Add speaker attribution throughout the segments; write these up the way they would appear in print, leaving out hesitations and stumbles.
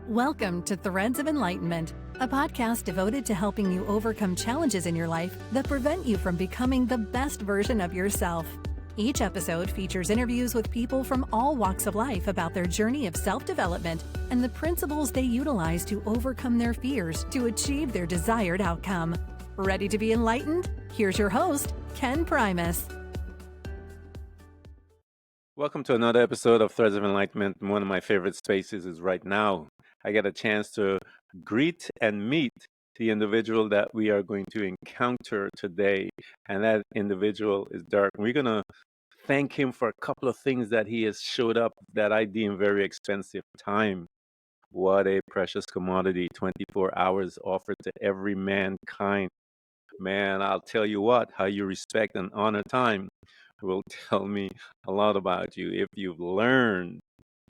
Speaker 1: Welcome to Threads of Enlightenment, a podcast devoted to helping you overcome challenges in your life that prevent you from becoming the best version of yourself. Each episode features interviews with people from all walks of life about their journey of self-development and the principles they utilize to overcome their fears to achieve their desired outcome. Ready to be enlightened? Here's your host, Ken Primus.
Speaker 2: Welcome to another episode of Threads of Enlightenment. One of my favorite spaces is right now. I get a chance to greet and meet the individual that we are going to encounter today. And that individual is Derek. We're going to thank him for a couple of things that he has showed up that I deem very expensive. Time. What a precious commodity. 24 hours offered to every mankind. Man, I'll tell you what, how you respect and honor time will tell me a lot about you. If you've learned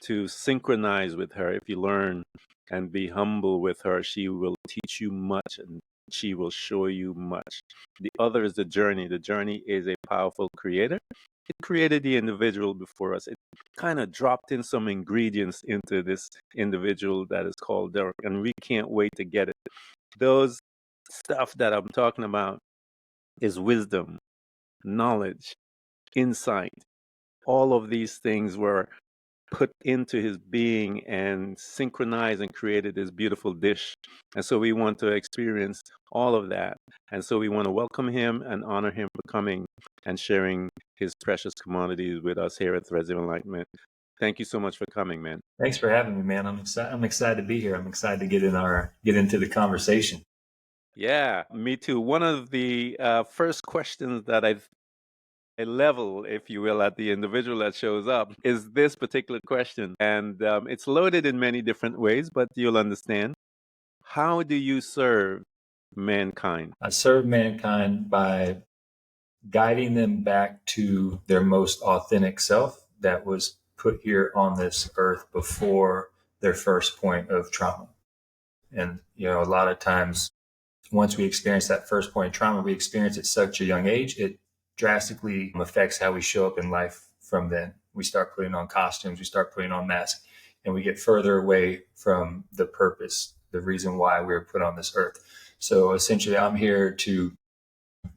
Speaker 2: to synchronize with her, if you learn and be humble with her, she will teach you much and she will show you much. The other is the journey. The journey is a powerful creator. It created the individual before us. It kind of dropped in some ingredients into this individual that is called Derek, and we can't wait to get it. Those stuff that I'm talking about is wisdom, knowledge, insight. All of these things were put into his being and synchronized and created this beautiful dish. And so we want to experience all of that. And so we want to welcome him and honor him for coming and sharing his precious commodities with us here at Threads of Enlightenment. Thank you so much for coming, man.
Speaker 3: Thanks for having me, man. I'm excited to be here. I'm excited to get into the conversation.
Speaker 2: Yeah, me too. One of the first questions that I level, if you will, at the individual that shows up is this particular question. And it's loaded in many different ways, but you'll understand. How do you serve mankind?
Speaker 3: I serve mankind by guiding them back to their most authentic self that was put here on this earth before their first point of trauma. And, a lot of times, once we experience that first point of trauma, we experience it at such a young age, it drastically affects how we show up in life from then. We start putting on costumes, we start putting on masks, and we get further away from the purpose, the reason why we were put on this earth. So essentially, I'm here to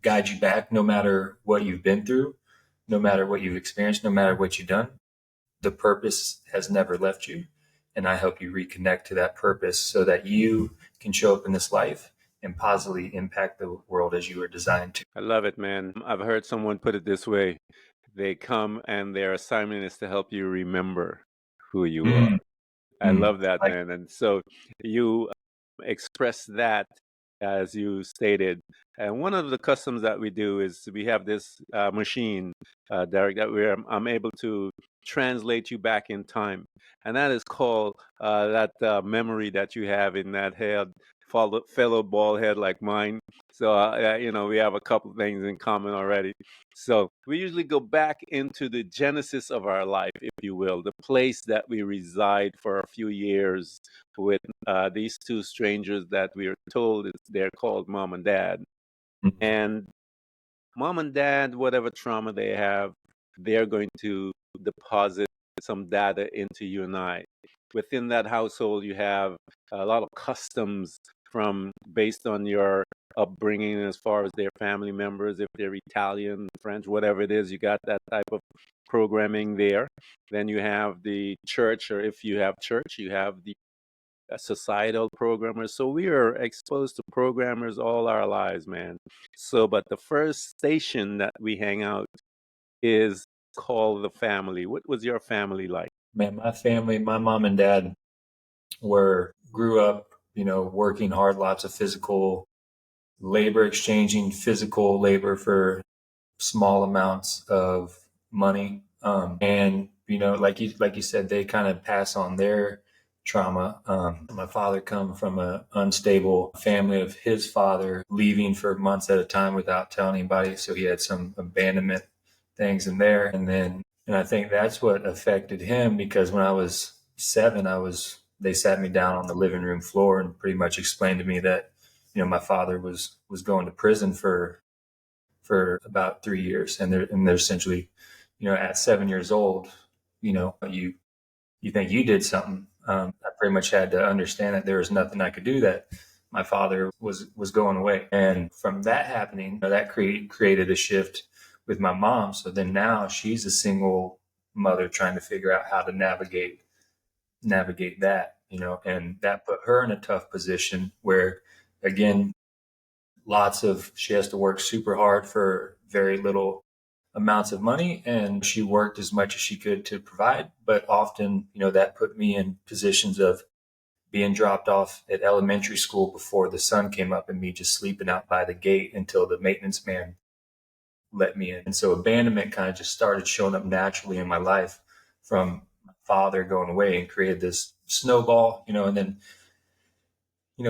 Speaker 3: guide you back no matter what you've been through, no matter what you've experienced, no matter what you've done. The purpose has never left you. And I help you reconnect to that purpose so that you can show up in this life and positively impact the world as you were designed to.
Speaker 2: I love it, man. I've heard someone put it this way. They come and their assignment is to help you remember who you are. I love that, man. And so you express that as you stated. And one of the customs that we do is we have this machine, Derek, that I'm able to translate you back in time. And that is called that memory that you have in that head, fellow bald head like mine. So, we have a couple things in common already. So we usually go back into the genesis of our life, if you will, the place that we reside for a few years with these two strangers that we are told they're called mom and dad. And mom and dad, whatever trauma they have, they're going to deposit some data into you and I. Within that household, you have a lot of customs based on your upbringing as far as their family members, if they're Italian, French, whatever it is, you got that type of programming there. Then you have the church, or if you have church, you have the societal programmers. So we are exposed to programmers all our lives, man. So, but the first station that we hang out is called the family. What was your family like?
Speaker 3: Man, my family, my mom and dad grew up, working hard, lots of physical labor, exchanging physical labor for small amounts of money. And, like you said, they kind of pass on their trauma. My father come from an unstable family of his father leaving for months at a time without telling anybody. So he had some abandonment things in there. And I think that's what affected him, because when I was 7, they sat me down on the living room floor and pretty much explained to me that, my father was going to prison for about 3 years. And they're essentially, at 7 years old, you think you did something I pretty much had to understand that there was nothing I could do, that my father was going away. And from that happening, that created a shift with my mom. So then now she's a single mother trying to figure out how to navigate that, and that put her in a tough position where, again, she has to work super hard for very little amounts of money, and she worked as much as she could to provide. But often, that put me in positions of being dropped off at elementary school before the sun came up, and me just sleeping out by the gate until the maintenance man let me in. And so abandonment kind of just started showing up naturally in my life from my father going away, and created this snowball, and then,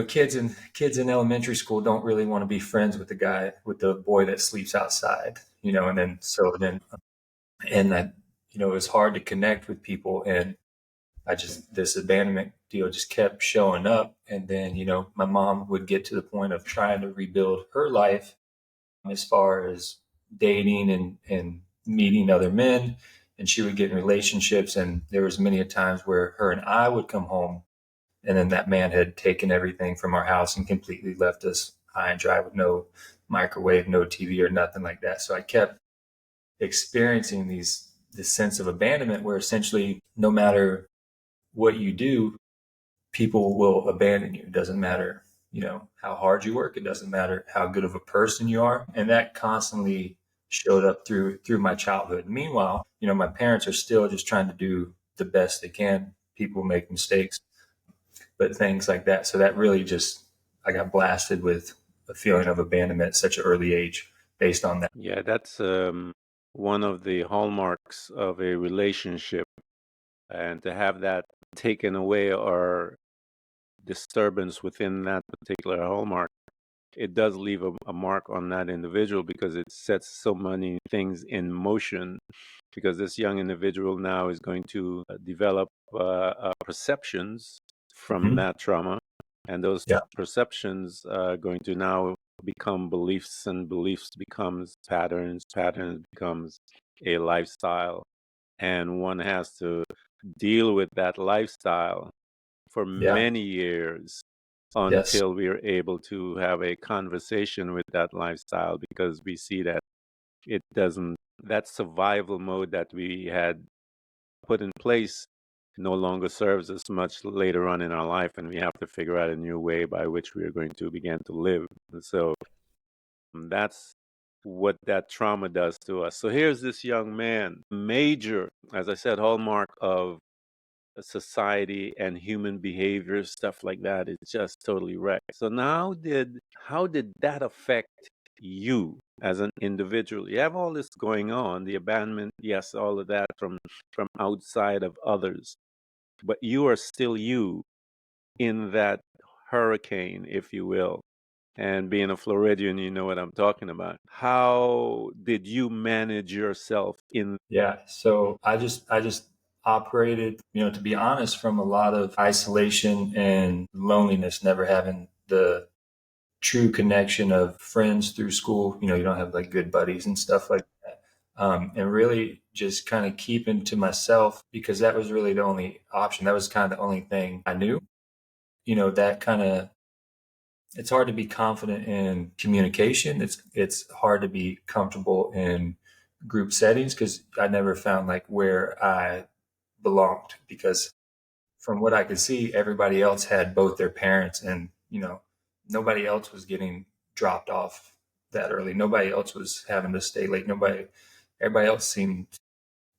Speaker 3: kids in elementary school don't really want to be friends with the boy that sleeps outside, and then, and that, it was hard to connect with people. And this abandonment deal just kept showing up. And then, my mom would get to the point of trying to rebuild her life as far as dating and meeting other men. And she would get in relationships. And there was many a times where her and I would come home, and then that man had taken everything from our house and completely left us high and dry with no microwave, no TV or nothing like that. So I kept experiencing this sense of abandonment, where essentially no matter what you do, people will abandon you. It doesn't matter, how hard you work. It doesn't matter how good of a person you are. And that constantly showed up through my childhood. Meanwhile, my parents are still just trying to do the best they can. People make mistakes, but things like that. So that really I got blasted with a feeling of abandonment at such an early age based on that.
Speaker 2: Yeah, that's one of the hallmarks of a relationship. And to have that taken away or disturbance within that particular hallmark, it does leave a mark on that individual, because it sets so many things in motion. Because this young individual now is going to develop perceptions from
Speaker 3: Mm-hmm.
Speaker 2: that trauma, and those
Speaker 3: Yeah.
Speaker 2: perceptions are going to now become beliefs, and beliefs becomes patterns, patterns becomes a lifestyle, and one has to deal with that lifestyle for
Speaker 3: Yeah.
Speaker 2: many years
Speaker 3: Yes.
Speaker 2: until we are able to have a conversation with that lifestyle, because we see that it doesn't, that survival mode that we had put in place no longer serves us much later on in our life, and we have to figure out a new way by which we are going to begin to live. And so that's what that trauma does to us. So here's this young man, major, as I said, hallmark of society and human behavior, stuff like that is just totally wrecked. So now how did that affect you as an individual? You have all this going on, the abandonment, yes, all of that from outside of others, but you are still you in that hurricane, if you will. And being a Floridian, you know what I'm talking about. How did you manage yourself in?
Speaker 3: Yeah. So I just operated, to be honest, from a lot of isolation and loneliness, never having the true connection of friends through school. You don't have like good buddies and stuff like that. And really just kind of keeping to myself, because that was really the only option. That was kind of the only thing I knew. That kind of, it's hard to be confident in communication. It's hard to be comfortable in group settings, because I never found like where I belonged, because from what I could see, everybody else had both their parents, and nobody else was getting dropped off that early. Nobody else was having to stay late. Everybody else seemed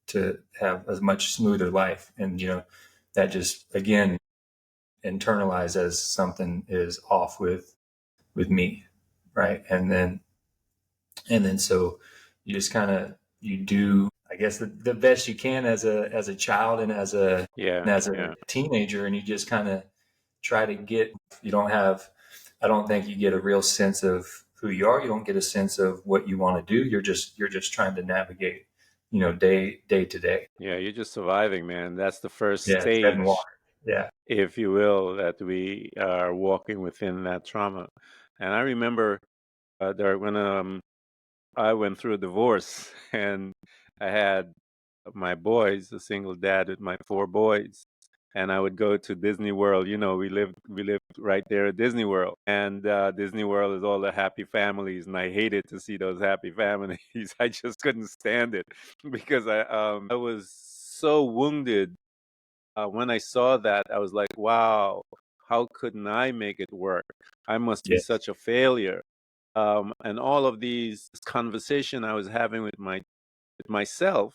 Speaker 3: to have a much smoother life, and that just again internalized as something is off with me, right? And then so you just kind of, you do, I guess, the best you can as a child and as a
Speaker 2: Yeah,
Speaker 3: and as a
Speaker 2: yeah.
Speaker 3: teenager, and you just kind of try to get. You don't have. I don't think you get a real sense of who you are. You don't get a sense of what you want to do. You're just trying to navigate, day to day.
Speaker 2: Yeah, you're just surviving, man. That's the first
Speaker 3: Yeah, treading
Speaker 2: stage,
Speaker 3: water. Yeah,
Speaker 2: if you will, that we are walking within that trauma. And I remember there when I went through a divorce and I had my boys, a single dad with my four boys. and I would go to Disney World. We lived right there at Disney World, and Disney World is all the happy families, and I hated to see those happy families. I just couldn't stand it because I was so wounded when I saw that. I was like, wow, how couldn't I make it work? I must be
Speaker 3: Yes.
Speaker 2: such a failure. And all of these conversation I was having with myself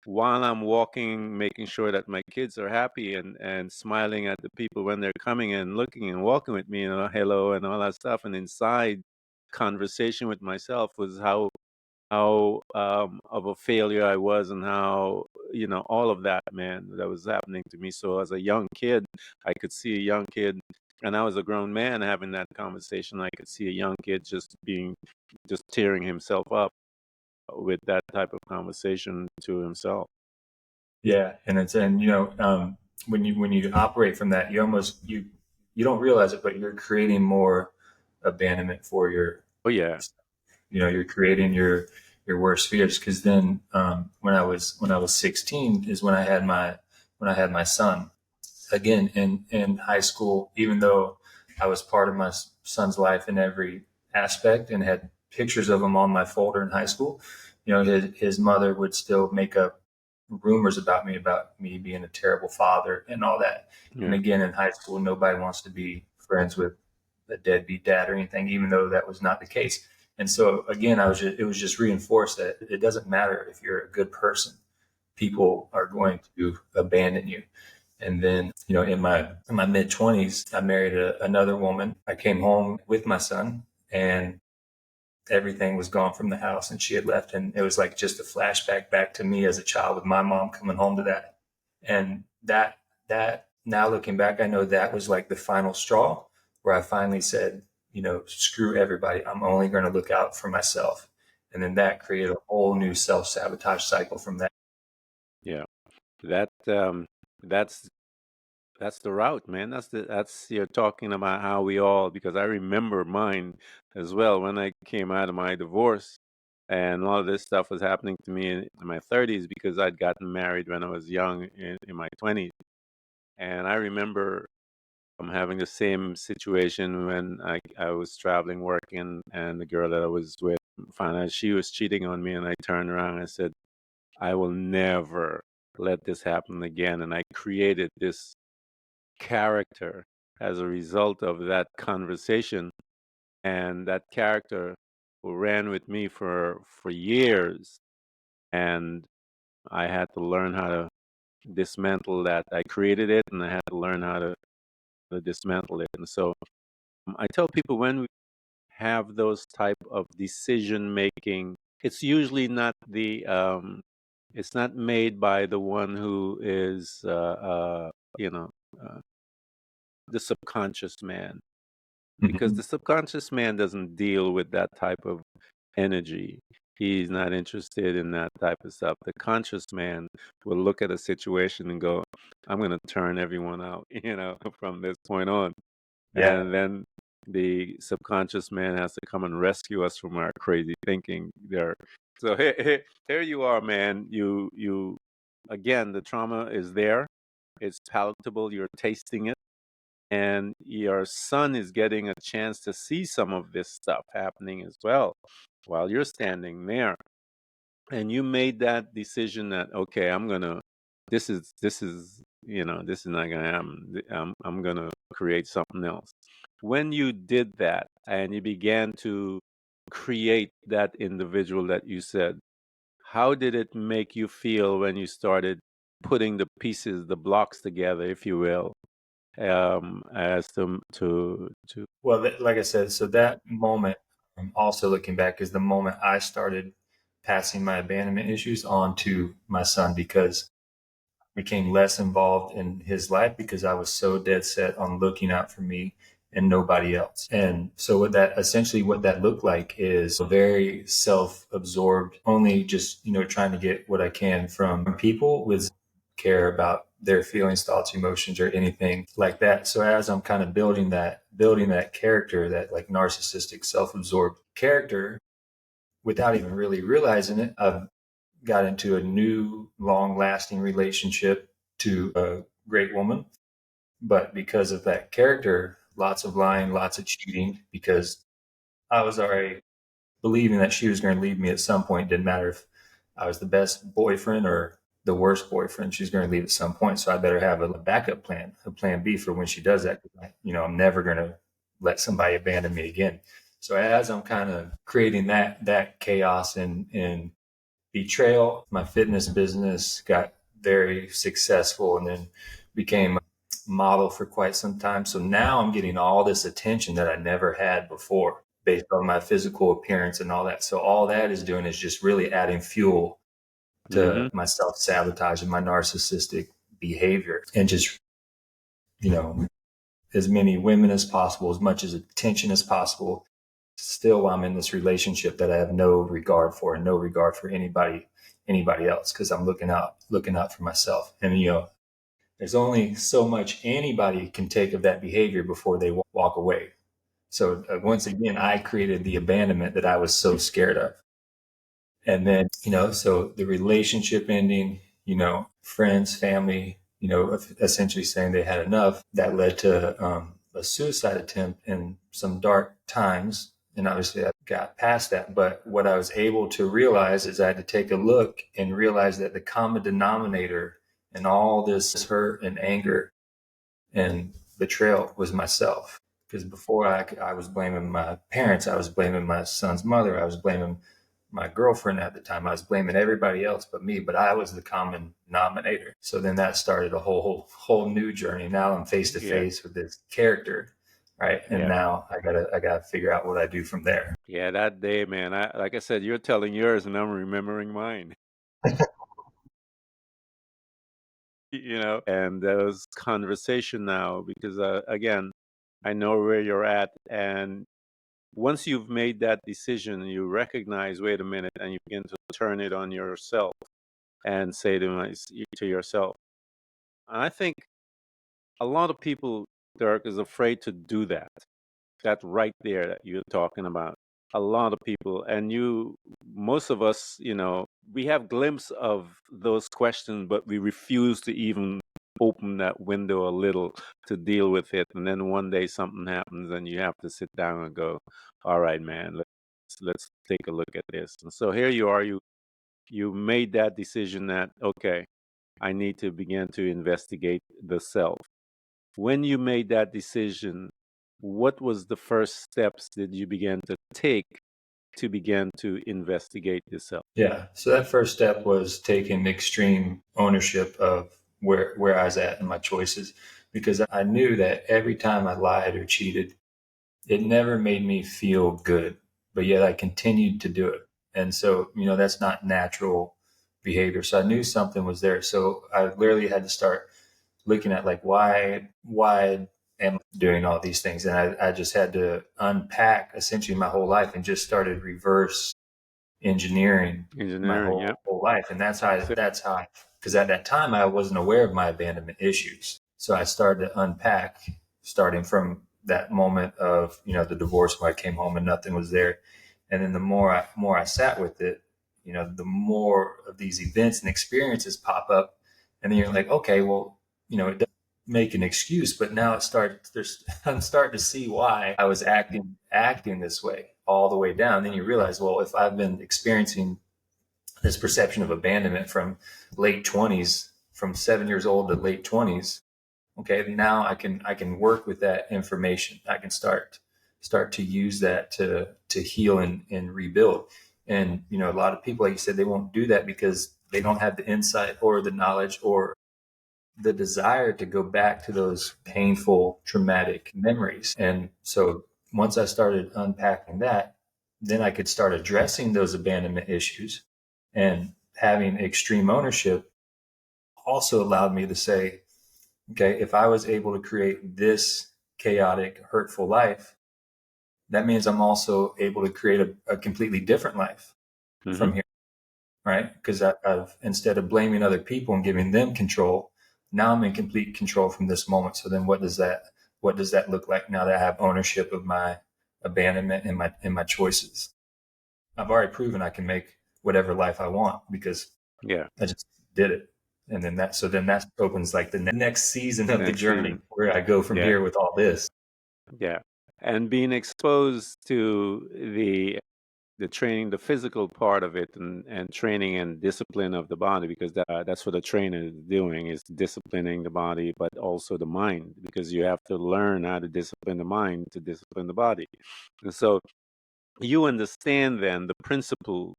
Speaker 2: while I'm walking, making sure that my kids are happy and smiling at the people when they're coming and looking and walking with me, hello and all that stuff. And inside conversation with myself was how of a failure I was, and how all of that, man, that was happening to me. So as a young kid, I could see a young kid, and I was a grown man having that conversation. I could see a young kid just tearing himself up with that type of conversation to himself.
Speaker 3: Yeah, and when you operate from that, you don't realize it, but you're creating more abandonment for your.
Speaker 2: Oh yeah.
Speaker 3: You're creating your worst fears, because then when I was 16 is when I had my son. Again, in high school, even though I was part of my son's life in every aspect and had pictures of him on my folder in high school, his mother would still make up rumors about me being a terrible father and all that. And
Speaker 2: Yeah.
Speaker 3: again, in high school, nobody wants to be friends with a deadbeat dad or anything, even though that was not the case. And so again, it was just reinforced that it doesn't matter if you're a good person, people are going to abandon you. And then, in my mid 20s, I married another woman. I came home with my son, and everything was gone from the house, and she had left. And it was like just a flashback back to me as a child with my mom coming home to that. And that now looking back, I know that was like the final straw where I finally said, screw everybody. I'm only going to look out for myself. And then that created a whole new self-sabotage cycle from that.
Speaker 2: Yeah. That that's that's the route, man. That's you're talking about how we all, because I remember mine as well when I came out of my divorce, and all of this stuff was happening to me in my 30s because I'd gotten married when I was young in my 20s. And I remember having the same situation when I was traveling, working, and the girl that I was with found out she was cheating on me, and I turned around and I said, I will never let this happen again. And I created this character as a result of that conversation, and that character who ran with me for years, and I had to learn how to dismantle that. I created it, and I had to learn how to dismantle it. And so I tell people, when we have those type of decision making, it's usually not it's not made by the one who is you know uh, the subconscious man, because
Speaker 3: Mm-hmm.
Speaker 2: the subconscious man doesn't deal with that type of energy. He's not interested in that type of stuff. The conscious man will look at a situation and go, I'm going to turn everyone out, from this point on.
Speaker 3: Yeah.
Speaker 2: And then the subconscious man has to come and rescue us from our crazy thinking there. So here you are, man. You again, the trauma is there. It's palatable. You're tasting it, and your son is getting a chance to see some of this stuff happening as well while you're standing there. And you made that decision that, okay, I'm gonna this is not gonna happen. I'm gonna create something else. When you did that and you began to create that individual that you said, how did it make you feel when you started putting the pieces, the blocks together, if you will, as to
Speaker 3: Well, like I said, so that moment, also looking back, is the moment I started passing my abandonment issues on to my son, because I became less involved in his life because I was so dead set on looking out for me and nobody else. And so what that looked like is very self-absorbed, only just, trying to get what I can from people with care about their feelings, thoughts, emotions, or anything like that. So as I'm kind of building that character, that like narcissistic, self-absorbed character, without even really realizing it, I've got into a new long lasting relationship to a great woman, but because of that character, lots of lying, lots of cheating, because I was already believing that she was going to leave me at some point. Didn't matter if I was the best boyfriend or the worst boyfriend, she's going to leave at some point. So I better have a backup plan, a plan B for when she does that. I'm never going to let somebody abandon me again. So as I'm kind of creating that chaos and betrayal, my fitness business got very successful and then became a model for quite some time. So now I'm getting all this attention that I never had before based on my physical appearance and all that. So all that is doing is just really adding fuel to my self-sabotage and my narcissistic behavior, and just, as many women as possible, as much as attention as possible. Still, I'm in this relationship that I have no regard for, and no regard for anybody else, because I'm looking out for myself. And there's only so much anybody can take of that behavior before they walk away. So once again, I created the abandonment that I was so scared of. And then, so the relationship ending, friends, family, essentially saying they had enough, that led to a suicide attempt in some dark times. And obviously I got past that. But what I was able to realize is I had to take a look and realize that the common denominator in all this hurt and anger and betrayal was myself. Because before I was blaming my parents, I was blaming my son's mother, I was blaming my girlfriend at the time, I was blaming everybody else but me, but I was the common denominator. So then that started a whole new journey. Now I'm face to face with this character, right? And now I gotta figure out what I do from there.
Speaker 2: Yeah, that day, man. Like I said, you're telling yours, and I'm remembering mine. And those conversation now, because again, I know where you're at, and once you've made that decision, you recognize, wait a minute, and you begin to turn it on yourself and say to yourself. And I think a lot of people, Dirk, is afraid to do that. That right there that you're talking about. A lot of people, and most of us, we have glimpse of those questions, but we refuse to even open that window a little to deal with it. And then one day something happens and you have to sit down and go, all right, man, let's take a look at this. And so here you are, you made that decision that, okay, I need to begin to investigate the self. When you made that decision, what was the first steps that you began to take to begin to investigate yourself?
Speaker 3: Yeah. So that first step was taking extreme ownership of where I was at and my choices, because I knew that every time I lied or cheated, it never made me feel good, but yet I continued to do it. And so, that's not natural behavior. So I knew something was there. So I literally had to start looking at why am I doing all these things? And I just had to unpack essentially my whole life and just started reverse engineering my whole life. And that's how, because at that time I wasn't aware of my abandonment issues. So I started to unpack, starting from that moment of, the divorce where I came home and nothing was there. And then the more I sat with it, the more of these events and experiences pop up. And then you're like, okay, well, it doesn't make an excuse, but now I'm starting to see why I was acting this way all the way down. Then you realize, well, if I've been experiencing this perception of abandonment from late 20s, from 7 years old to late 20s, okay, now I can work with that information. I can start to use that to heal and rebuild. And, a lot of people, like you said, they won't do that because they don't have the insight or the knowledge or the desire to go back to those painful, traumatic memories. And so once I started unpacking that, then I could start addressing those abandonment issues. And having extreme ownership also allowed me to say, okay, if I was able to create this chaotic, hurtful life, that means I'm also able to create a completely different life from here, right? Because I've, instead of blaming other people and giving them control, now I'm in complete control from this moment. So then what does that look like now that I have ownership of my abandonment and my choices? I've already proven I can make whatever life I want because I just did it. And then that opens like the next season of the
Speaker 2: Next
Speaker 3: journey
Speaker 2: season.
Speaker 3: where I go from
Speaker 2: Yeah.
Speaker 3: here with all this.
Speaker 2: Yeah. And being exposed to the training, the physical part of it, and training and discipline of the body, because that's what the trainer is doing, is disciplining the body, but also the mind, because you have to learn how to discipline the mind to discipline the body. And so you understand then the principles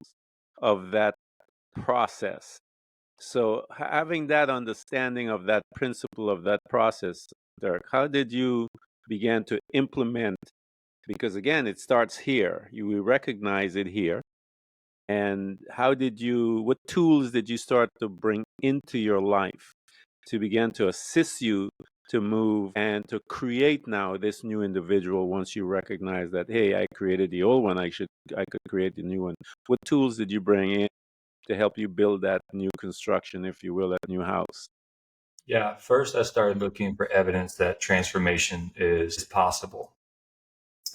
Speaker 2: of that process. So having that understanding of that principle of that process, Dirk, how did you begin to implement? Because again, it starts here. You will recognize it here. And what tools did you start to bring into your life to begin to assist you to move and to create now this new individual once you recognize that, hey, I created the old one, I could create the new one. What tools did you bring in to help you build that new construction, if you will, that new house?
Speaker 3: Yeah, first I started looking for evidence that transformation is possible.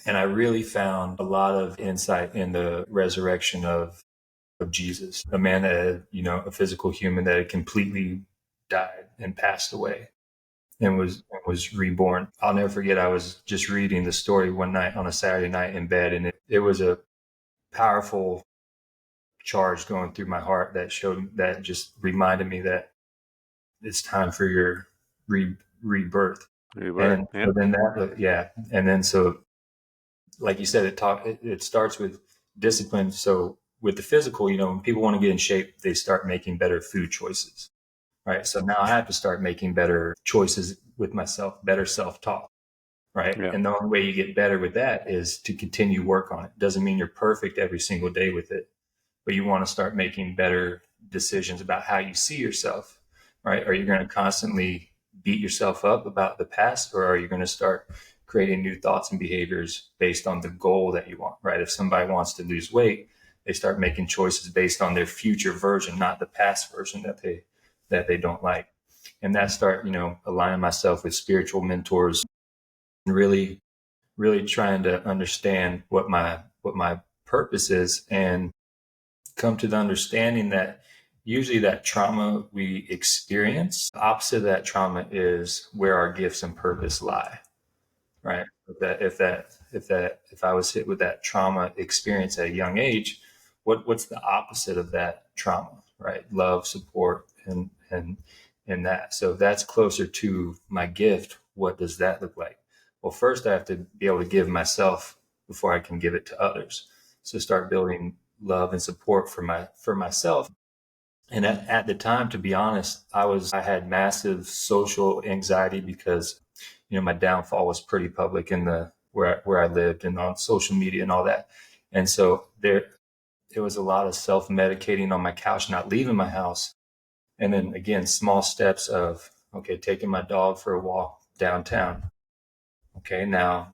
Speaker 3: And I really found a lot of insight in the resurrection of Jesus, a man that had, a physical human that had completely died and passed away and was reborn. I'll never forget, I was just reading the story one night on a Saturday night in bed, and it was a powerful charge going through my heart that just reminded me that it's time for your rebirth.
Speaker 2: Rebirth,
Speaker 3: And
Speaker 2: yeah.
Speaker 3: so then and then so like you said, it starts with discipline. So with the physical, when people want to get in shape, they start making better food choices, right? So now I have to start making better choices with myself, better self-talk, right?
Speaker 2: Yeah.
Speaker 3: And the only way you get better with that is to continue work on it. Doesn't mean you're perfect every single day with it, but you want to start making better decisions about how you see yourself, right? Are you going to constantly beat yourself up about the past, or are you going to start creating new thoughts and behaviors based on the goal that you want, right? If somebody wants to lose weight, they start making choices based on their future version, not the past version that they don't like. And that start, aligning myself with spiritual mentors and really, really trying to understand what my purpose is, and come to the understanding that usually that trauma we experience, the opposite of that trauma is where our gifts and purpose lie, right? If I was hit with that trauma experience at a young age, what's the opposite of that trauma, right? Love, support, and that. So if that's closer to my gift, what does that look like? Well, first I have to be able to give myself before I can give it to others. So start building love and support for myself. And at the time, to be honest, I had massive social anxiety because, my downfall was pretty public in the where I lived and on social media and all that. And so there was a lot of self-medicating on my couch, not leaving my house. And then again, small steps of, okay, taking my dog for a walk downtown. Okay, now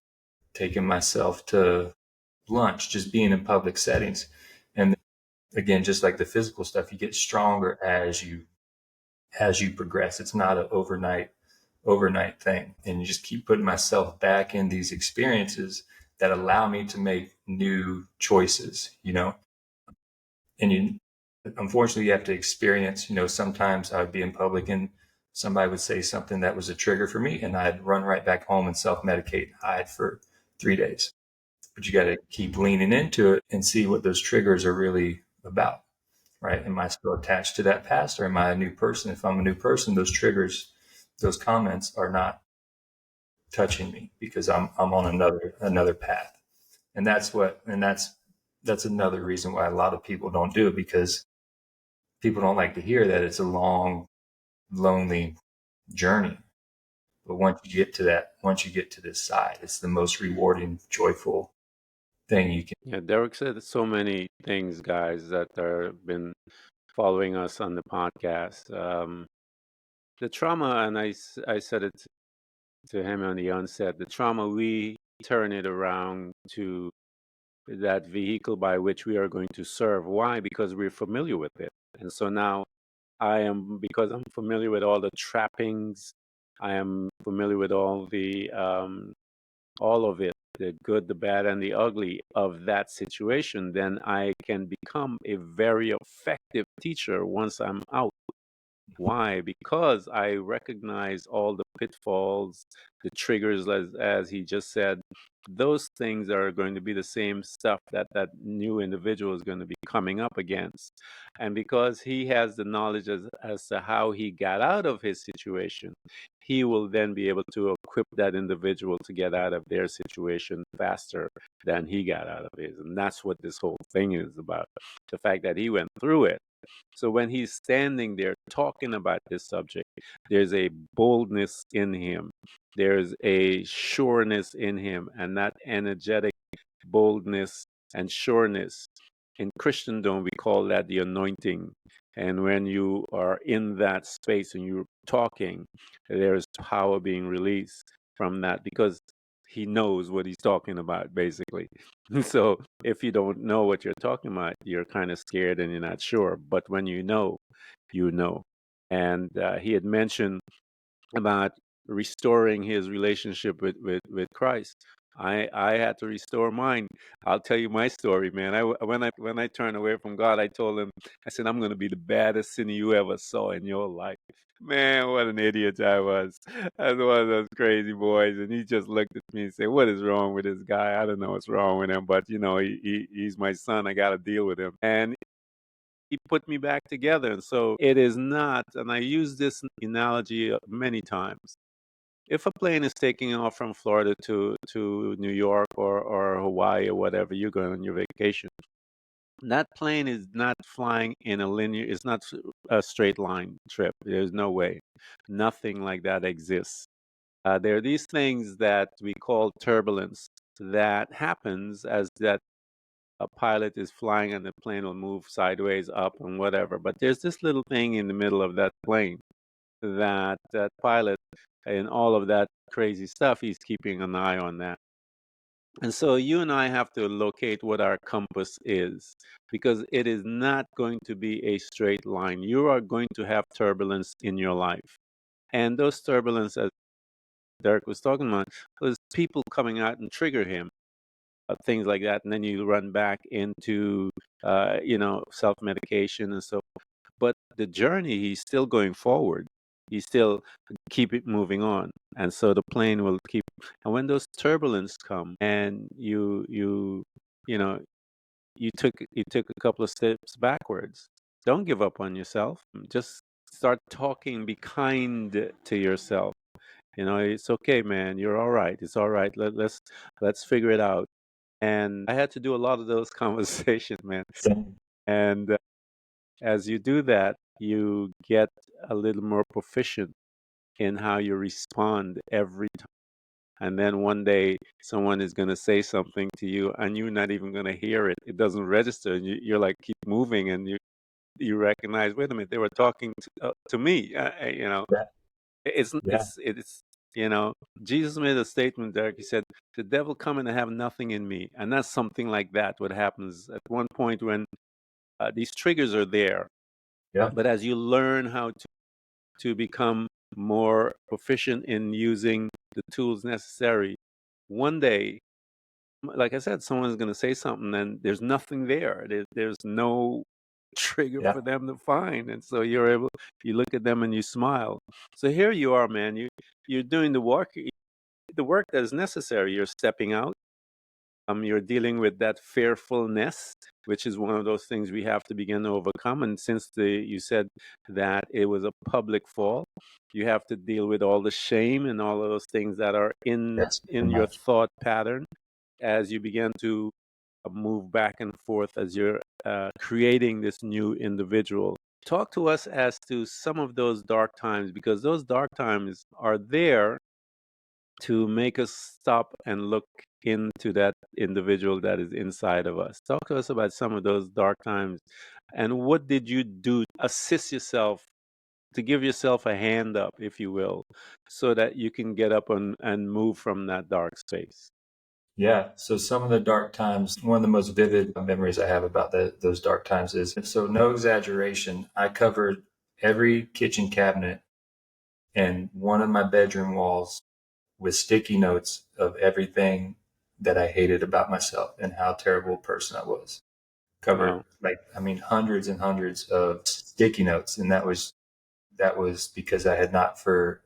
Speaker 3: taking myself to lunch, just being in public settings. And again, just like the physical stuff, you get stronger as you progress. It's not an overnight thing. And you just keep putting myself back in these experiences that allow me to make new choices, and unfortunately you have to experience, sometimes I would be in public and somebody would say something that was a trigger for me, and I'd run right back home and self-medicate and hide for 3 days. But you got to keep leaning into it and see what those triggers are really about, right? Am I still attached to that past, or am I a new person? If I'm a new person, those triggers, those comments are not touching me because I'm on another path. And that's another reason why a lot of people don't do it, because people don't like to hear that it's a long, lonely journey. But once you get to this side, it's the most rewarding, joyful thing you can.
Speaker 2: Yeah, Derek said so many things, guys, that are been following us on the podcast. The trauma, and I said it to him on the onset, the trauma, we turn it around to that vehicle by which we are going to serve. Why? Because we're familiar with it. And so now because I'm familiar with all the trappings, I am familiar with all of it, the good, the bad, and the ugly of that situation, then I can become a very effective teacher once I'm out. Why? Because I recognize all the pitfalls, the triggers, as he just said. Those things are going to be the same stuff that that new individual is going to be coming up against. And because he has the knowledge as to how he got out of his situation, he will then be able to equip that individual to get out of their situation faster than he got out of his. And that's what this whole thing is about. The fact that he went through it. So when he's standing there talking about this subject, there's a boldness in him. There's a sureness in him, and that energetic boldness and sureness. In Christendom, we call that the anointing. And when you are in that space and you're talking, there's power being released from that because he knows what he's talking about, basically. So if you don't know what you're talking about, you're kind of scared and you're not sure. But when you know, you know. And he had mentioned about restoring his relationship with Christ. I had to restore mine. I'll tell you my story, man. When I turned away from God, I told him, I said, I'm going to be the baddest sinner you ever saw in your life. Man, what an idiot I was. I was one of those crazy boys. And he just looked at me and said, what is wrong with this guy? I don't know what's wrong with him, but he's my son. I got to deal with him. And he put me back together. And so it is not, and I use this analogy many times. If a plane is taking off from Florida to New York or Hawaii or whatever, you're going on your vacation. That plane is not flying in a linear, it's not a straight line trip. There's no way. Nothing like that exists. There are these things that we call turbulence that happens as that a pilot is flying and the plane will move sideways, up, and whatever. But there's this little thing in the middle of that plane that pilot and all of that crazy stuff, he's keeping an eye on that. And so you and I have to locate what our compass is because it is not going to be a straight line. You are going to have turbulence in your life. And those turbulence, as Derek was talking about, was people coming out and trigger him, things like that. And then you run back into, self-medication and so. But the journey, he's still going forward. He still keep it moving on, and so the plane will keep. And when those turbulence come, and you know, you took a couple of steps backwards. Don't give up on yourself. Just start talking. Be kind to yourself. It's okay, man. You're all right. It's all right. Let's figure it out. And I had to do a lot of those conversations, man. And as you do that, you get a little more proficient in how you respond every time. And then one day, someone is going to say something to you, and you're not even going to hear it. It doesn't register, and you're like, keep moving, and you recognize, wait a minute, they were talking to me.
Speaker 3: Yeah.
Speaker 2: It's
Speaker 3: Yeah.
Speaker 2: it's Jesus made a statement there. He said, "The devil come and have nothing in me," and that's something like that. What happens at one point when these triggers are there,
Speaker 3: Yeah.
Speaker 2: but as you learn how to become more proficient in using the tools necessary, one day, like I said, someone's going to say something and there's nothing there. There's no trigger
Speaker 3: Yeah.
Speaker 2: for them to find. And so you look at them and you smile. So here you are, man. You're doing the work that is necessary. You're stepping out. You're dealing with that fearfulness, which is one of those things we have to begin to overcome. And since you said that it was a public fall, you have to deal with all the shame and all of those things that are in
Speaker 3: Yes. Very
Speaker 2: your
Speaker 3: much.
Speaker 2: thought pattern as you begin to move back and forth as you're creating this new individual. Talk to us as to some of those dark times because those dark times are there to make us stop and look into that individual that is inside of us. Talk to us about some of those dark times and what did you do to assist yourself, to give yourself a hand up, if you will, so that you can get up and move from that dark space.
Speaker 3: Yeah. So some of the dark times, one of the most vivid memories I have about those dark times is, so no exaggeration, I covered every kitchen cabinet and one of my bedroom walls with sticky notes of everything that I hated about myself and how terrible a person I was. Covered
Speaker 2: Wow.
Speaker 3: hundreds and hundreds of sticky notes. And that was that was because I had not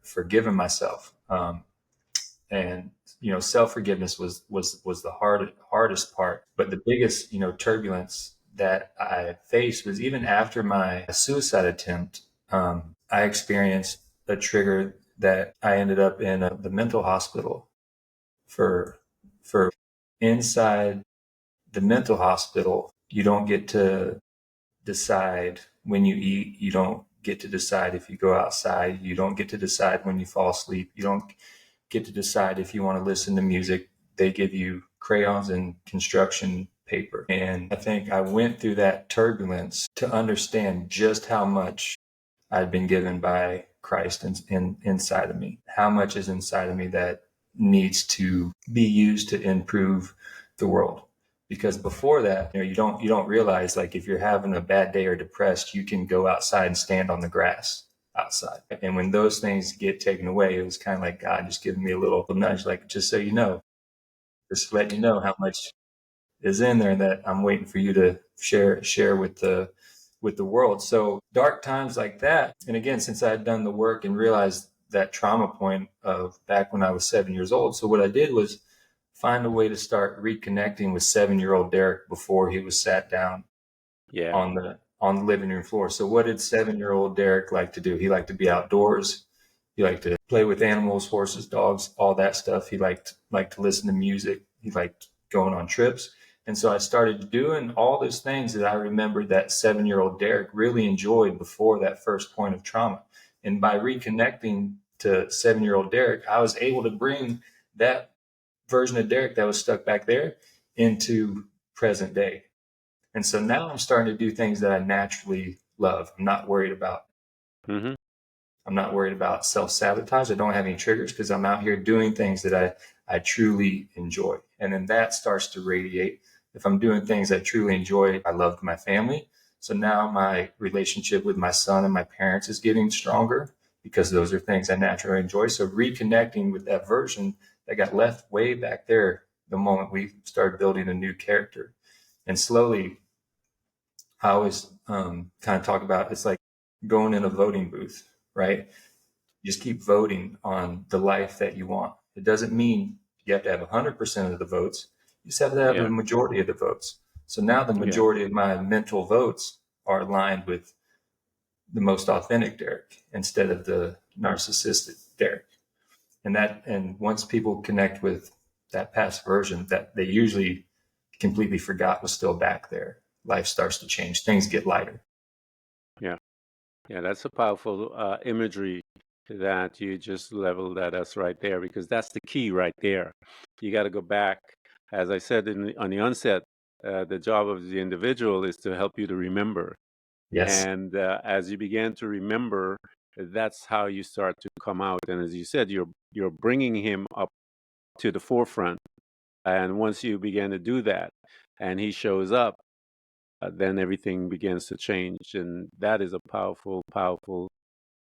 Speaker 3: forgiven myself. And self-forgiveness was the hardest part. But the biggest, turbulence that I faced was even after my suicide attempt. I experienced a trigger that I ended up in the mental hospital for inside the mental hospital. You don't get to decide when you eat. You don't get to decide if you go outside. You don't get to decide when you fall asleep. You don't get to decide if you want to listen to music. They give you crayons and construction paper. And I think I went through that turbulence to understand just how much I'd been given by Christ inside of me. How much is inside of me that needs to be used to improve the world. Because before that, you don't realize, like, if you're having a bad day or depressed, you can go outside and stand on the grass outside. And when those things get taken away, it was kind of like God just giving me a little nudge, like, just so you know, just letting you know how much is in there that I'm waiting for you to share with the world. So dark times like that. And again, since I had done the work and realized that trauma point of back when I was 7 years old. So what I did was find a way to start reconnecting with 7-year-old Derek before he was sat down on the living room floor. So what did 7-year-old Derek like to do? He liked to be outdoors. He liked to play with animals, horses, dogs, all that stuff. He liked to listen to music. He liked going on trips. And so I started doing all those things that I remembered that 7-year-old Derek really enjoyed before that first point of trauma. And by reconnecting to 7-year-old Derek, I was able to bring that version of Derek that was stuck back there into present day. And so now I'm starting to do things that I naturally love. I'm not worried about.
Speaker 2: Mm-hmm.
Speaker 3: I'm not worried about self-sabotage. I don't have any triggers because I'm out here doing things that I truly enjoy. And then that starts to radiate. If I'm doing things I truly enjoy, I love my family. So now my relationship with my son and my parents is getting stronger because those are things I naturally enjoy. So reconnecting with that version that got left way back there the moment we started building a new character. And slowly, I always kind of talk about, it's like going in a voting booth, right? You just keep voting on the life that you want. It doesn't mean you have to have 100% of the votes. You just have to have the majority of the votes. So now the majority of my mental votes are aligned with the most authentic Derek instead of the narcissistic Derek. And once people connect with that past version that they usually completely forgot was still back there, life starts to change. Things get lighter.
Speaker 2: Yeah, that's a powerful imagery that you just leveled at us right there, because that's the key right there. You got to go back. As I said on the onset, the job of the individual is to help you to remember.
Speaker 3: Yes.
Speaker 2: And as you begin to remember, that's how you start to come out. And as you said, you're bringing him up to the forefront. And once you begin to do that, and he shows up, then everything begins to change. And that is a powerful, powerful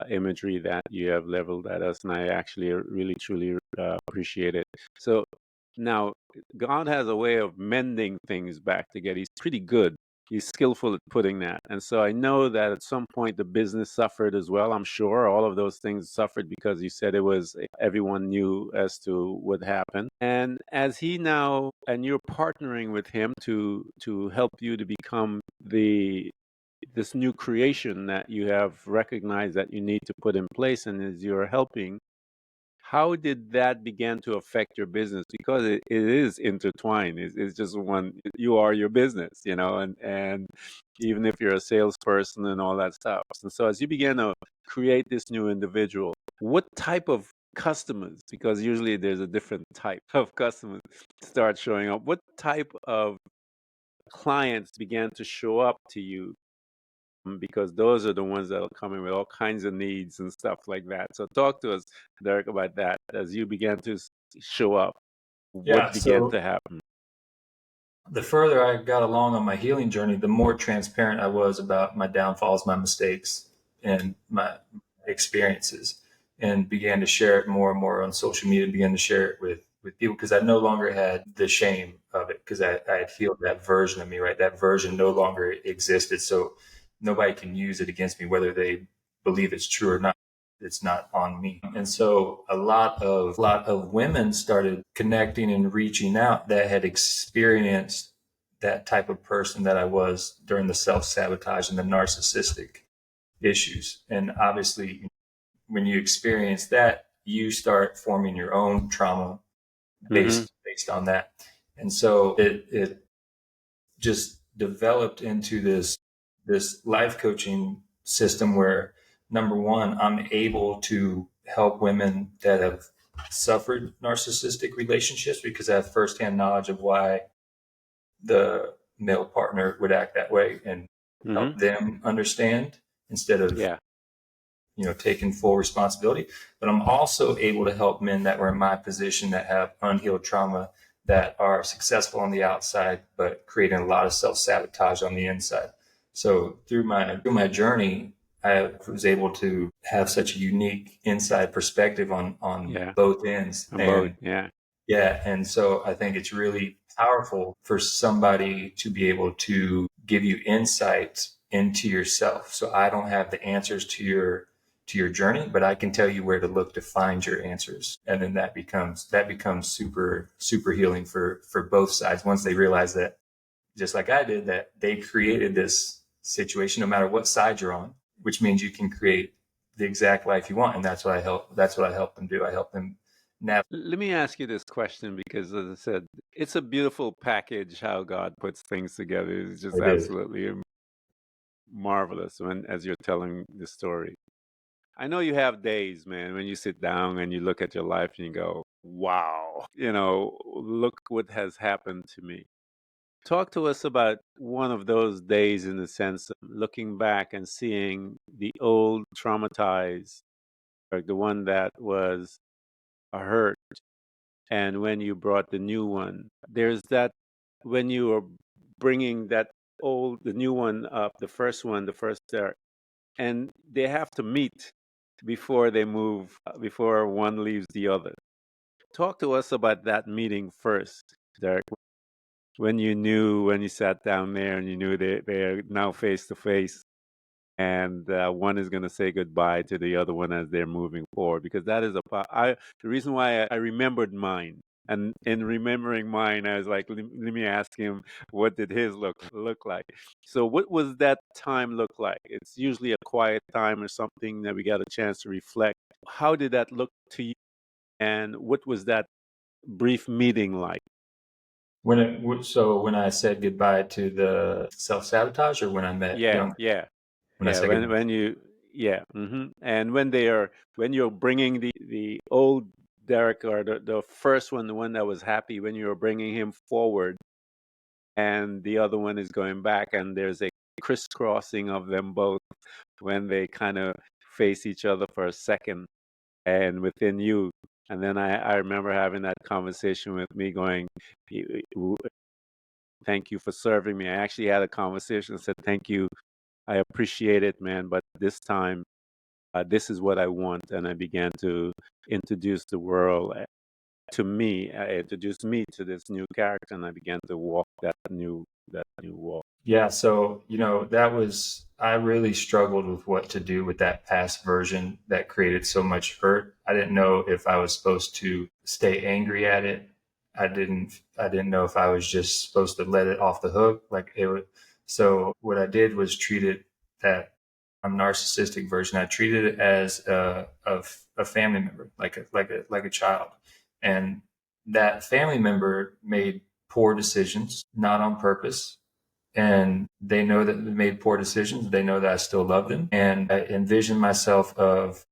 Speaker 2: imagery that you have leveled at us. And I actually really, truly appreciate it. So now, God has a way of mending things back together. He's pretty good. He's skillful at putting that. And so I know that at some point the business suffered as well. I'm sure all of those things suffered because you said it was everyone knew as to what happened. And as he now, and you're partnering with him to help you to become this new creation that you have recognized that you need to put in place, and as you're helping, how did that begin to affect your business? Because it is intertwined. It's just one, you are your business, and even if you're a salesperson and all that stuff. And so as you begin to create this new individual, what type of customers, because usually there's a different type of customers start showing up, what type of clients began to show up to you? Because those are the ones that are coming with all kinds of needs and stuff like that. So talk to us, Derek, about that. As you began to show up, what began to happen?
Speaker 3: The further I got along on my healing journey, the more transparent I was about my downfalls, my mistakes, and my experiences, and began to share it more and more on social media, began to share it with people, because I no longer had the shame of it, because I had healed that version of me, right? That version no longer existed. So nobody can use it against me, whether they believe it's true or not. It's not on me. And so a lot of women started connecting and reaching out that had experienced that type of person that I was during the self-sabotage and the narcissistic issues. And obviously, when you experience that, you start forming your own trauma based on that. And so it just developed into this life coaching system where, number one, I'm able to help women that have suffered narcissistic relationships because I have firsthand knowledge of why the male partner would act that way, and help them understand instead of taking full responsibility. But I'm also able to help men that were in my position that have unhealed trauma, that are successful on the outside, but creating a lot of self-sabotage on the inside. So through my journey, I was able to have such a unique inside perspective on both ends. And so I think it's really powerful for somebody to be able to give you insight into yourself. So I don't have the answers to your journey, but I can tell you where to look to find your answers. And then that becomes super, super healing for both sides. Once they realize that, just like I did, that they created this situation, no matter what side you're on, which means you can create the exact life you want. And that's what I help them do. I help them navigate.
Speaker 2: Let me ask you this question, because as I said, it's a beautiful package how God puts things together. It's just absolutely marvelous as you're telling the story. I know you have days, man, when you sit down and you look at your life and you go, wow, look what has happened to me. Talk to us about one of those days, in the sense of looking back and seeing the old traumatized, or the one that was hurt, and when you brought the new one. There's that, when you were bringing the new one up, the first there, and they have to meet before they move, before one leaves the other. Talk to us about that meeting first, Derek. When you sat down there and you knew they're now face to face, and one is going to say goodbye to the other one as they're moving forward, because that is the reason why I remembered mine. And in remembering mine, I was like, let me ask him, what did his look like? So what was that time look like? It's usually a quiet time or something that we got a chance to reflect. How did that look to you? And what was that brief meeting like?
Speaker 3: When I said goodbye to the self-sabotage, or when I met young?
Speaker 2: And when you're bringing the old Derek, or the first one, the one that was happy, when you're bringing him forward, and the other one is going back, and there's a crisscrossing of them both when they kind of face each other for a second, and within you. And then I remember having that conversation with me, going, thank you for serving me. I actually had a conversation and said, thank you. I appreciate it, man. But this time, this is what I want. And I began to introduce the world to me. I introduced me to this new character, and I began to walk that new walk.
Speaker 3: Yeah. So, I really struggled with what to do with that past version that created so much hurt. I didn't know if I was supposed to stay angry at it. I didn't know if I was just supposed to let it off the hook. So what I did was treat it, that narcissistic version, I treated it as a family member, like a child. And that family member made poor decisions, not on purpose. And they know that they made poor decisions. They know that I still love them. And I envision myself of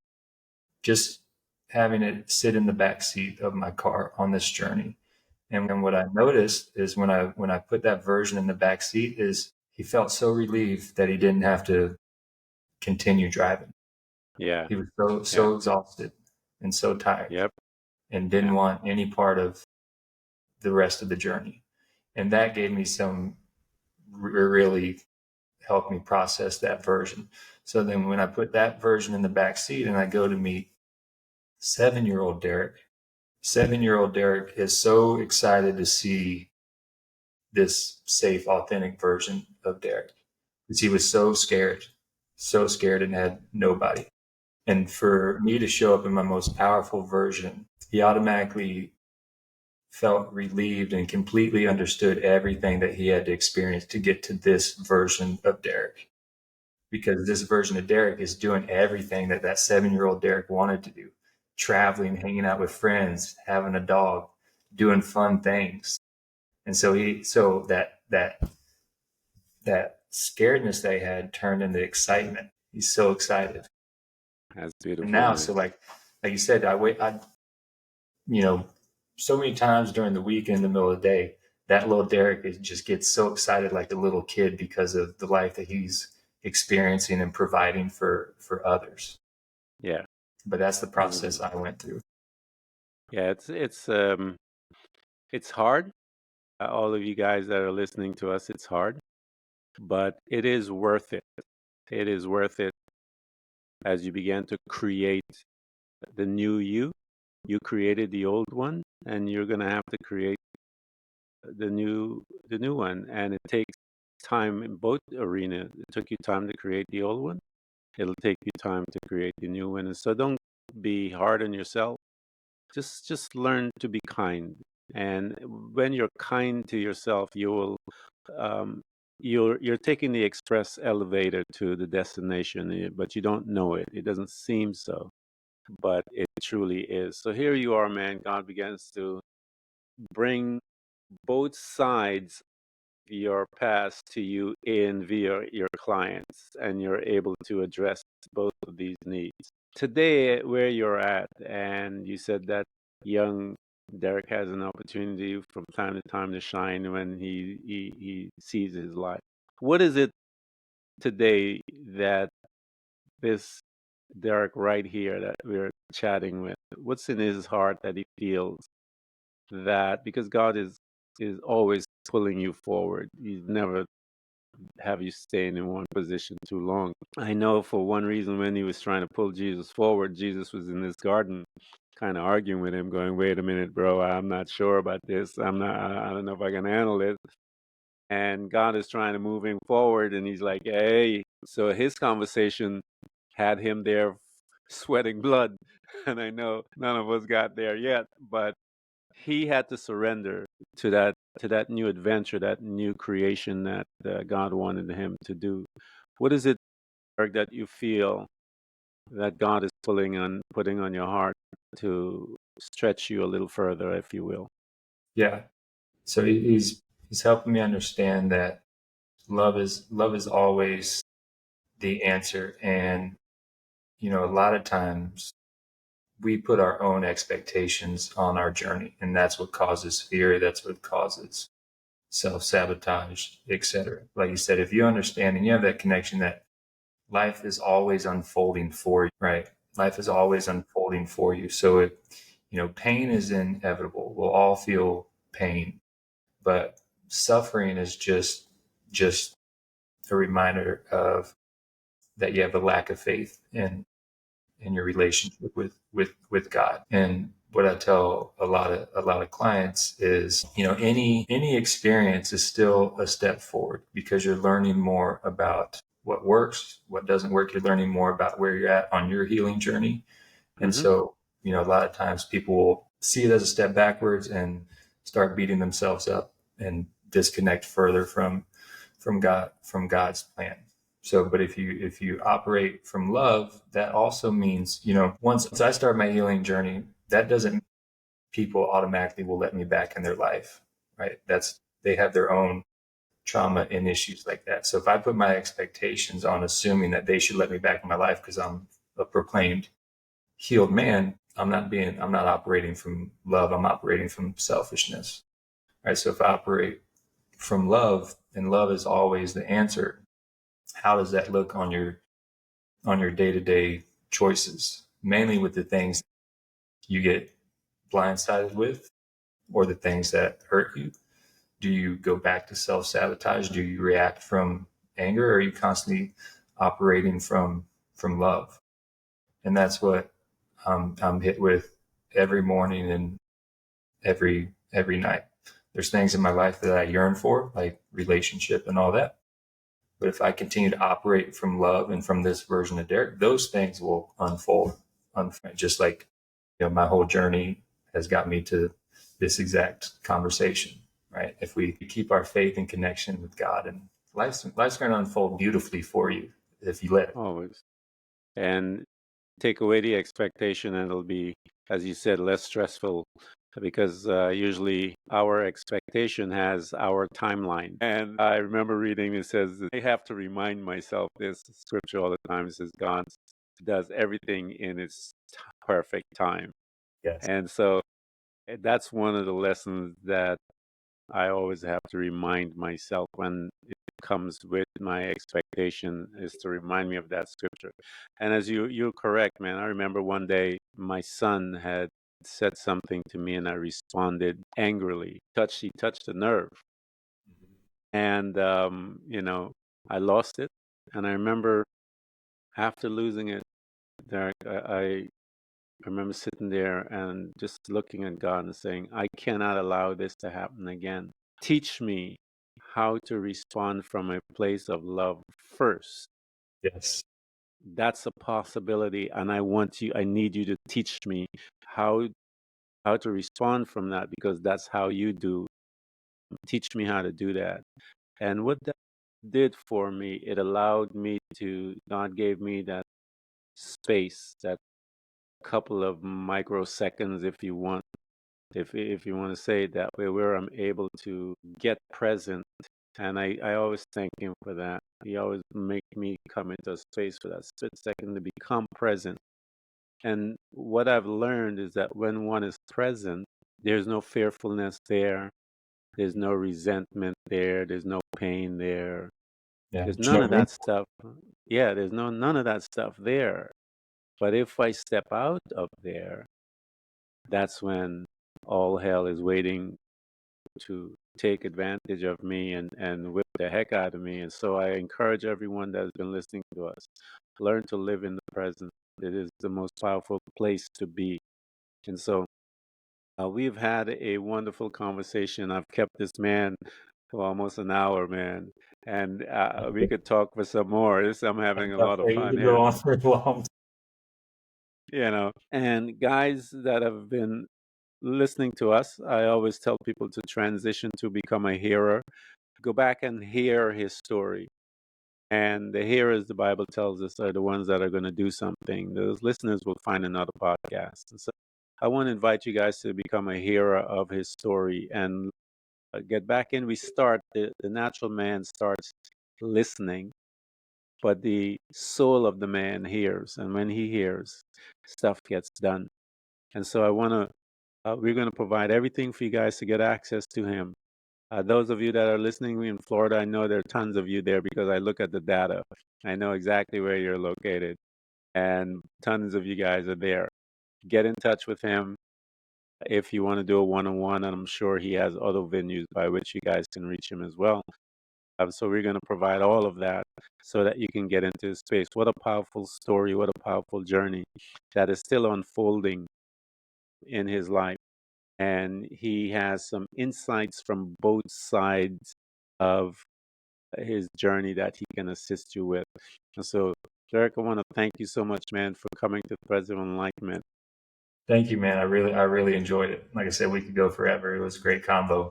Speaker 3: just having it sit in the back seat of my car on this journey. And what I noticed is when I put that version in the back seat, is he felt so relieved that he didn't have to continue driving.
Speaker 2: Yeah.
Speaker 3: He was so exhausted and so tired.
Speaker 2: Yep.
Speaker 3: And didn't want any part of the rest of the journey. And that gave me really helped me process that version. So then when I put that version in the back seat and I go to meet 7-year-old Derek is so excited to see this safe, authentic version of Derek, because he was so scared so scared and had nobody. And for me to show up in my most powerful version, he automatically felt relieved and completely understood everything that he had to experience to get to this version of Derek. Because this version of Derek is doing everything that 7-year-old Derek wanted to do: traveling, hanging out with friends, having a dog, doing fun things. And so that scaredness they had turned into excitement. He's so excited.
Speaker 2: That's beautiful.
Speaker 3: And now,
Speaker 2: man.
Speaker 3: so like you said, I so many times during the week in the middle of the day, that little Derek just gets so excited like a little kid because of the life that he's experiencing and providing for others.
Speaker 2: Yeah.
Speaker 3: But that's the process I went through.
Speaker 2: Yeah, it's hard. All of you guys that are listening to us, it's hard, but it is worth it. It is worth it as you begin to create the new you. You created the old one, and you're going to have to create the new one. And it takes time in both arenas. It took you time to create the old one. It'll take you time to create the new one. And so don't be hard on yourself. Just learn to be kind. And when you're kind to yourself, you will you're taking the express elevator to the destination, but you don't know it. It doesn't seem so, but it truly is. So here you are, man. God begins to bring both sides of your past to you in via your clients, and you're able to address both of these needs. Today, where you're at, and you said that young Derek has an opportunity from time to time to shine when he sees his life. What is it today that this Derek right here that we're chatting with, what's in his heart that he feels that because God is always pulling you forward. He's never have you staying in one position too long. I know for one reason when he was trying to pull Jesus forward, Jesus was in this garden kind of arguing with him, going, "Wait a minute, bro, I'm not sure about this. I don't know if I can handle this." And God is trying to move him forward, and he's like, "Hey." So his conversation had him there sweating blood. And I know none of us got there yet, but he had to surrender to that new adventure, that new creation that God wanted him to do. What is it, Eric, that you feel that God is putting on your heart to stretch you a little further, if you will?
Speaker 3: Yeah. So he's helping me understand that love is always the answer. And a lot of times we put our own expectations on our journey, and that's what causes fear. That's what causes self-sabotage, etc. Like you said, if you understand and you have that connection that life is always unfolding for you, right? Life is always unfolding for you. So pain is inevitable. We'll all feel pain, but suffering is just a reminder of that you have a lack of faith in your relationship with God. And what I tell a lot of clients is, any experience is still a step forward because you're learning more about what works, what doesn't work. You're learning more about where you're at on your healing journey. And so, a lot of times people will see it as a step backwards and start beating themselves up and disconnect further from God's plan. So, but if you operate from love, that also means, once I start my healing journey, that doesn't mean people automatically will let me back in their life, right? They have their own trauma and issues like that. So if I put my expectations on assuming that they should let me back in my life because I'm a proclaimed healed man, I'm not operating from love. I'm operating from selfishness, right? So if I operate from love, and love is always the answer, how does that look on your day-to-day choices? Mainly with the things you get blindsided with or the things that hurt you. Do you go back to self-sabotage? Do you react from anger? Or are you constantly operating from love? And that's what I'm hit with every morning and every night. There's things in my life that I yearn for, like relationship and all that. But if I continue to operate from love and from this version of Derek, those things will unfold. Just like, my whole journey has got me to this exact conversation, right? If we keep our faith and connection with God, and life's going to unfold beautifully for you if you let it.
Speaker 2: Always. And take away the expectation, and it'll be, as you said, less stressful, because usually our expectation has our timeline. And I remember reading, it says, I have to remind myself this scripture all the time. It says, God does everything in its perfect time.
Speaker 3: Yes.
Speaker 2: And so that's one of the lessons that I always have to remind myself when it comes with my expectation, is to remind me of that scripture. And as you're correct, man. I remember one day my son had said something to me and I responded angrily. He touched a nerve. And, I lost it. And I remember after losing it, I remember sitting there and just looking at God and saying, I cannot allow this to happen again. Teach me how to respond from a place of love first.
Speaker 3: Yes.
Speaker 2: That's a possibility. And I need you to teach me how to respond from that, because that's how you do. Teach me how to do that. And what that did for me, it allowed me God gave me that space, that couple of microseconds, if you want to say it that way, where I'm able to get present. And I always thank him for that. He always make me come into a space for that split second to become present. And what I've learned is that when one is present, there's no fearfulness there. There's no resentment there. There's no pain there.
Speaker 3: Yeah.
Speaker 2: There's none of that stuff. Yeah, there's none of that stuff there. But if I step out of there, that's when all hell is waiting to take advantage of me and whip the heck out of me. And so I encourage everyone that's been listening to us, learn to live in the present. It is the most powerful place to be. And so we've had a wonderful conversation. I've kept this man for almost an hour, man. And we could talk for some more. I'm having a lot of fun
Speaker 3: To
Speaker 2: here.
Speaker 3: go on for a long time.
Speaker 2: And guys that have been listening to us, I always tell people to transition to become a hearer. Go back and hear his story. And the hearers, the Bible tells us, are the ones that are going to do something. Those listeners will find another podcast. And so I want to invite you guys to become a hearer of his story and get back in. The natural man starts listening, but the soul of the man hears. And when he hears, stuff gets done. And so we're going to provide everything for you guys to get access to him. Those of you that are listening in Florida, I know there are tons of you there because I look at the data. I know exactly where you're located. And tons of you guys are there. Get in touch with him if you want to do a one-on-one, and I'm sure he has other venues by which you guys can reach him as well. So we're going to provide all of that so that you can get into his space. What a powerful story. What a powerful journey that is still unfolding in his life. And he has some insights from both sides of his journey that he can assist you with. And so, Derek, I want to thank you so much, man, for coming to Threads of Enlightenment.
Speaker 3: Thank you, man. I really enjoyed it. Like I said, we could go forever. It was a great combo.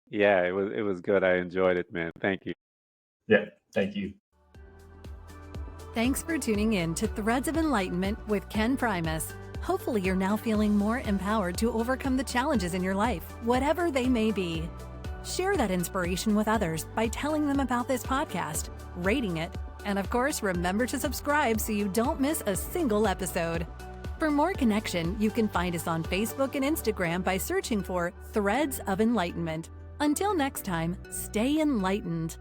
Speaker 2: Yeah, it was good. I enjoyed it, man. Thank you.
Speaker 3: Yeah, thank you.
Speaker 1: Thanks for tuning in to Threads of Enlightenment with Ken Primus. Hopefully you're now feeling more empowered to overcome the challenges in your life, whatever they may be. Share that inspiration with others by telling them about this podcast, rating it, and of course, remember to subscribe so you don't miss a single episode. For more connection, you can find us on Facebook and Instagram by searching for Threads of Enlightenment. Until next time, stay enlightened.